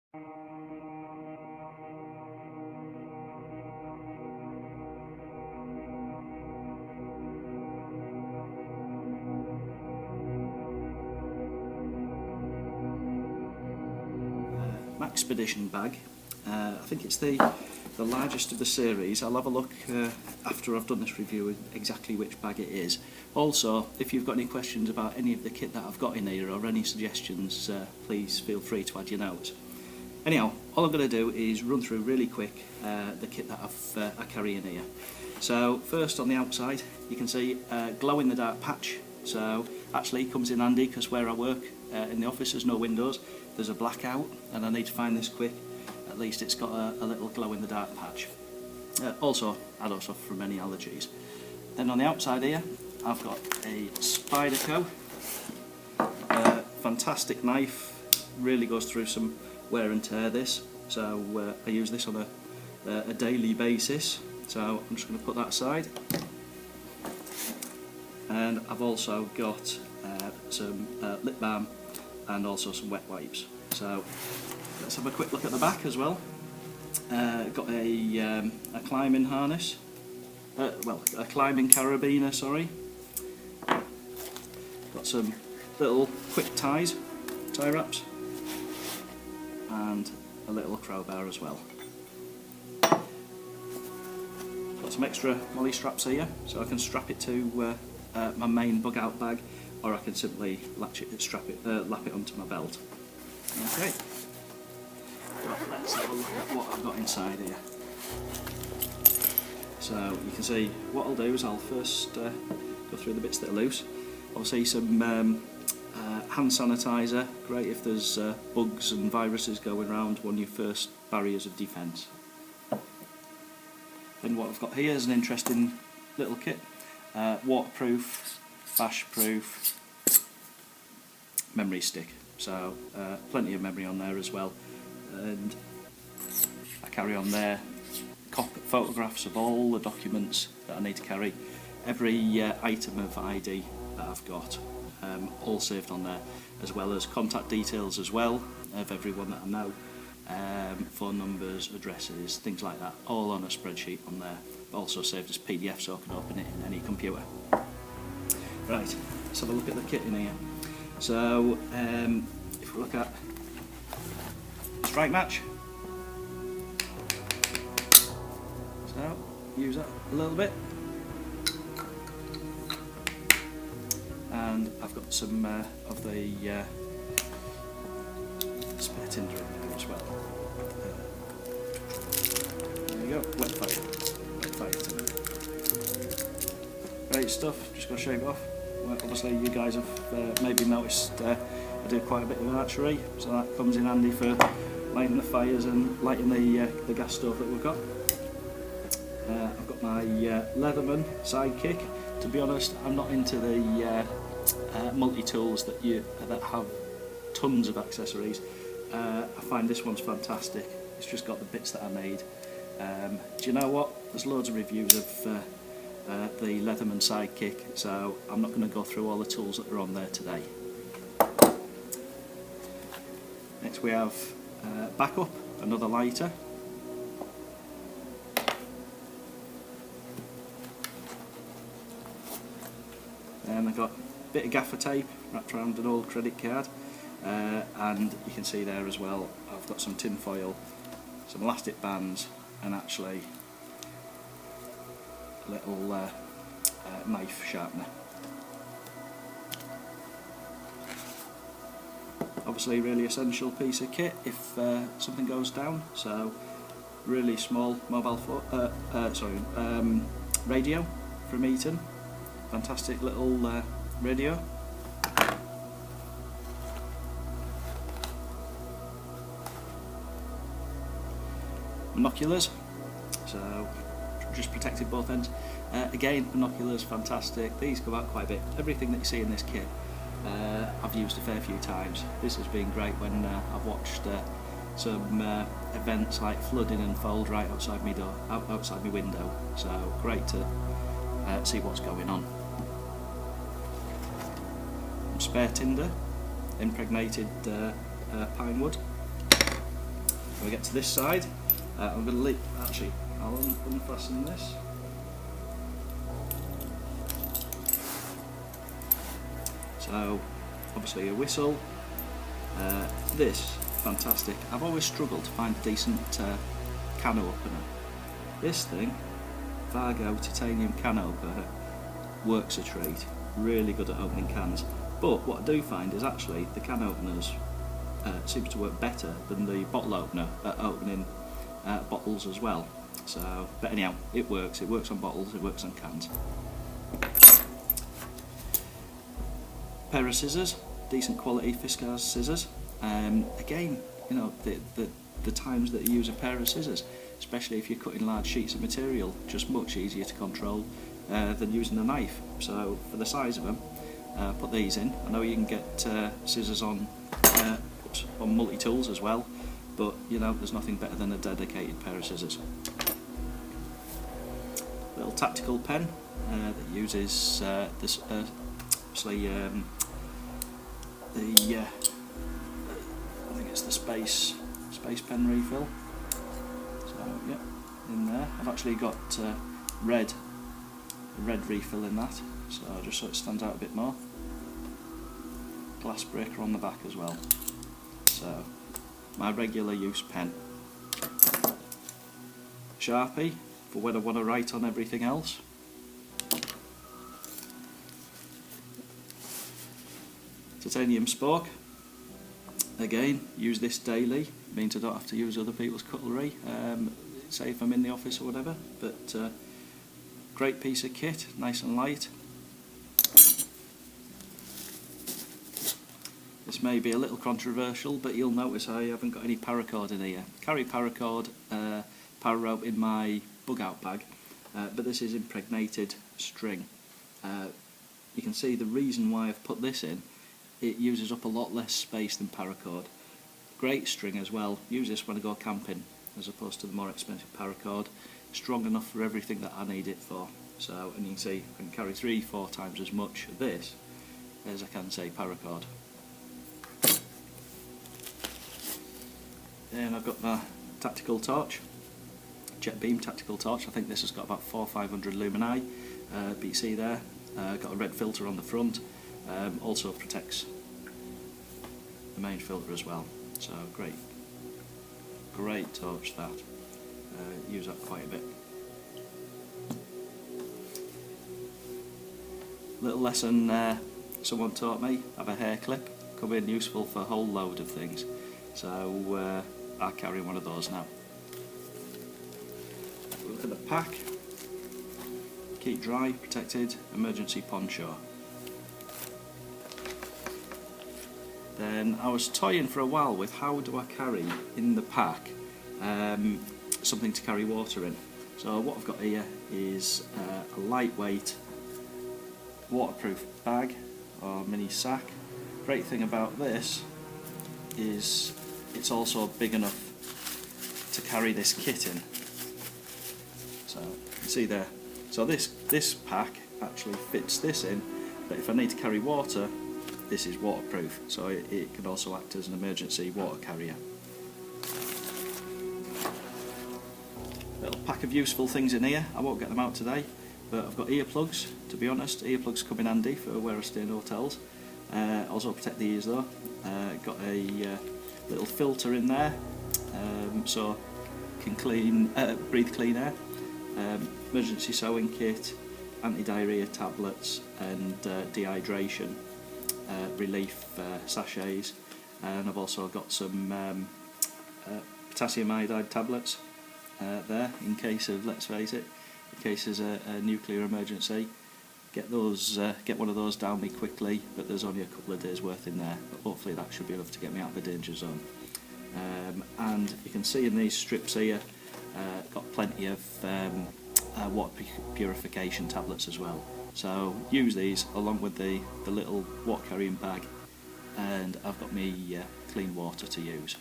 Expedition bag. I think it's the largest of the series. I'll have a look after I've done this review exactly which bag it is. Also, if you've got any questions about any of the kit that I've got in here or any suggestions, please feel free to add your notes. Anyhow, all I'm going to do is run through really quick the kit that I carry in here. So first, on the outside you can see a glow in the dark patch. So actually it comes in handy because where I work in the office there's no windows, there's a blackout and I need to find this quick. At least it's got a little glow in the dark patch. Also, I don't suffer from any allergies. Then on the outside here I've got a Spyderco, fantastic knife, really goes through some wear and tear this, so I use this on a daily basis, so I'm just going to put that aside. And I've also got some lip balm and also some wet wipes. So let's have a quick look at the back as well. Got a climbing harness, a climbing carabiner, sorry. Got some little quick tie wraps, and a little crowbar as well. Got some extra molly straps here, so I can strap it to my main bug out bag, or I can simply lap it onto my belt. Okay, let's have a look at what I've got inside here. So you can see what I'll do is I'll first go through the bits that are loose. Obviously some hand sanitizer, great if there's bugs and viruses going around, one of your first barriers of defence. Then what I've got here is an interesting little kit. Waterproof, bash proof, memory stick, so plenty of memory on there as well, and I carry on there photographs of all the documents that I need to carry, every item of ID that I've got, all saved on there, as well as contact details as well of everyone that I know, phone numbers, addresses, things like that, all on a spreadsheet on there, but also saved as PDF so I can open it in any computer. Right, let's have a look at the kit in here. So if we look at strike match, so use that a little bit, and I've got some of the spare tinder in there as well. There you go, wet fire tinder. Great stuff, just got to shave it off. Well, obviously you guys have maybe noticed I do quite a bit of archery, so that comes in handy for lighting the fires and lighting the gas stove that we've got. I've got my Leatherman sidekick. To be honest, I'm not into the multi-tools that have tons of accessories. I find this one's fantastic. It's just got the bits that I need. Do you know what? There's loads of reviews of the Leatherman sidekick, so I'm not going to go through all the tools that are on there today. Next we have backup, another lighter. Then I've got a bit of gaffer tape wrapped around an old credit card, and you can see there as well I've got some tin foil, some elastic bands, and actually a little knife sharpener. Obviously really essential piece of kit if something goes down, so really small mobile phone, radio from Eton, fantastic little radio. Binoculars, so just protected both ends. Again, binoculars, fantastic. These go out quite a bit. Everything that you see in this kit I've used a fair few times. This has been great when I've watched some events like flooding and fold right outside my door, outside my window. So great to see what's going on. Some spare tinder, impregnated pine wood. when we get to this side, I'm going to leave, actually, I'll unfasten this. So, obviously a whistle. This, fantastic. I've always struggled to find a decent can opener. This thing, Vargo titanium can opener, works a treat. Really good at opening cans. But what I do find is actually the can openers seem to work better than the bottle opener at opening bottles as well. So, but anyhow, it works. It works on bottles, it works on cans. Pair of scissors, decent quality Fiskars scissors. Again, you know, the times that you use a pair of scissors, especially if you're cutting large sheets of material, just much easier to control than using a knife. So for the size of them, put these in. I know you can get scissors on multi-tools as well, but you know, there's nothing better than a dedicated pair of scissors. Little tactical pen that uses this obviously I think it's the space pen refill. So yeah, in there. I've actually got red refill in that, so just so it stands out a bit more. Glass breaker on the back as well. So my regular use pen. Sharpie for when I want to write on everything else. Titanium spork. Again, use this daily, means I don't have to use other people's cutlery, say if I'm in the office or whatever, but great piece of kit, nice and light. This may be a little controversial, but you'll notice I haven't got any paracord in here. Carry paracord, para rope in my bug out bag, but this is impregnated string. You can see the reason why I've put this in. It uses up a lot less space than paracord. Great string as well. Use this when I go camping as opposed to the more expensive paracord. Strong enough for everything that I need it for. So, and you can see I can carry 3-4 times as much of this as I can say paracord. Then I've got my tactical torch, jet beam tactical torch. I think this has got about 400 or 500 lumini. But you see there, got a red filter on the front. Also protects the main filter as well, so great torch that. Use that quite a bit. Little lesson someone taught me, have a hair clip, come in useful for a whole load of things, so I carry one of those now. Look at the pack, keep dry, protected, emergency poncho. Then I was toying for a while with how do I carry in the pack something to carry water in. So what I've got here is a lightweight waterproof bag or mini sack. Great thing about this is it's also big enough to carry this kit in. So you can see there. So this pack actually fits this in, but if I need to carry water, this is waterproof, so it can also act as an emergency water carrier. Little pack of useful things in here. I won't get them out today, but I've got earplugs. To be honest, earplugs come in handy for where I stay in hotels. Also protect the ears though. Got a little filter in there, so can breathe clean air. Emergency sewing kit, anti-diarrhea tablets, and dehydration relief sachets, and I've also got some potassium iodide tablets there in case of, let's face it, in case there's a nuclear emergency. Get one of those down me quickly, but there's only a couple of days worth in there, but hopefully that should be enough to get me out of the danger zone. And you can see in these strips here, got plenty of water purification tablets as well. So use these along with the little water carrying bag, and I've got me clean water to use.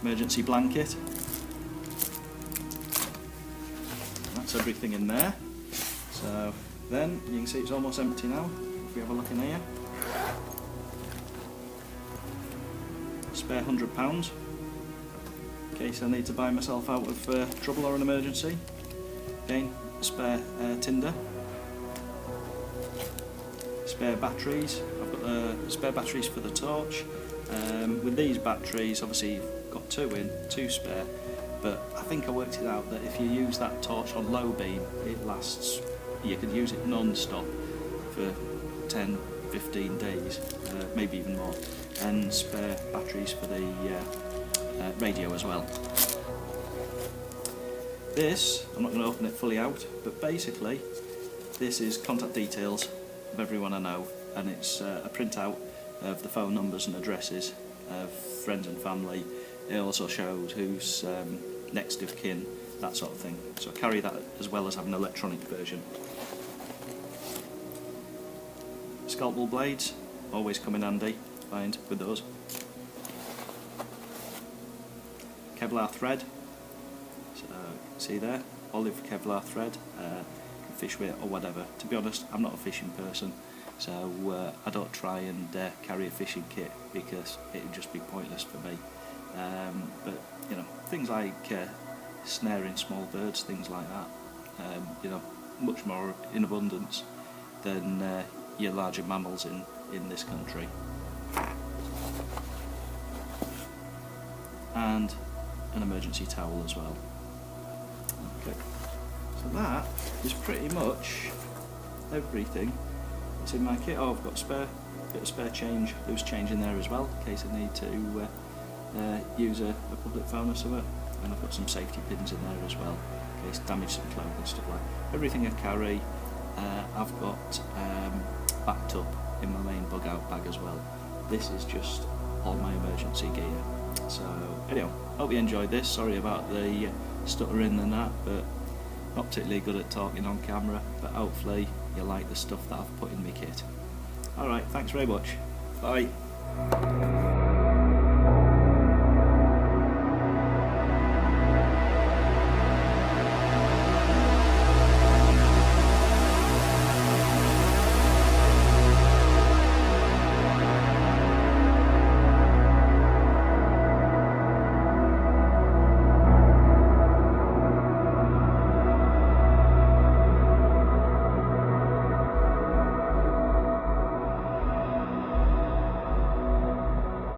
Emergency blanket. That's everything in there. So then you can see it's almost empty now. If we have a look in here. spare £100 in case I need to buy myself out of trouble or an emergency. Again, spare tinder, spare batteries. I've got spare batteries for the torch. With these batteries, obviously you've got two spare, but I think I worked it out that if you use that torch on low beam, it lasts, you could use it non-stop for 10-15 days, maybe even more, and spare batteries for the radio as well. This, I'm not going to open it fully out, but basically this is contact details of everyone I know, and it's a printout of the phone numbers and addresses of friends and family. It also shows who's next of kin, that sort of thing. So I carry that as well as have an electronic version. Scalpel blades always come in handy, find with those. Kevlar thread, so see there, olive Kevlar thread, fish with it or whatever. To be honest, I'm not a fishing person, so I don't try and carry a fishing kit because it would just be pointless for me. But you know, things like snaring small birds, things like that, you know, much more in abundance than your larger mammals in this country. And an emergency towel as well. Okay, so that is pretty much everything that's in my kit. Oh, I've got a bit of spare change, loose change in there as well, in case I need to use a public phone or something. And I've got some safety pins in there as well, in case damage some clothing and stuff like that. Everything I carry, I've got backed up in my main bug out bag as well. This is just all my emergency gear. So anyway, hope you enjoyed this. Sorry about the stuttering and that, but not particularly good at talking on camera, but hopefully you like the stuff that I've put in my kit. Alright, thanks very much. Bye.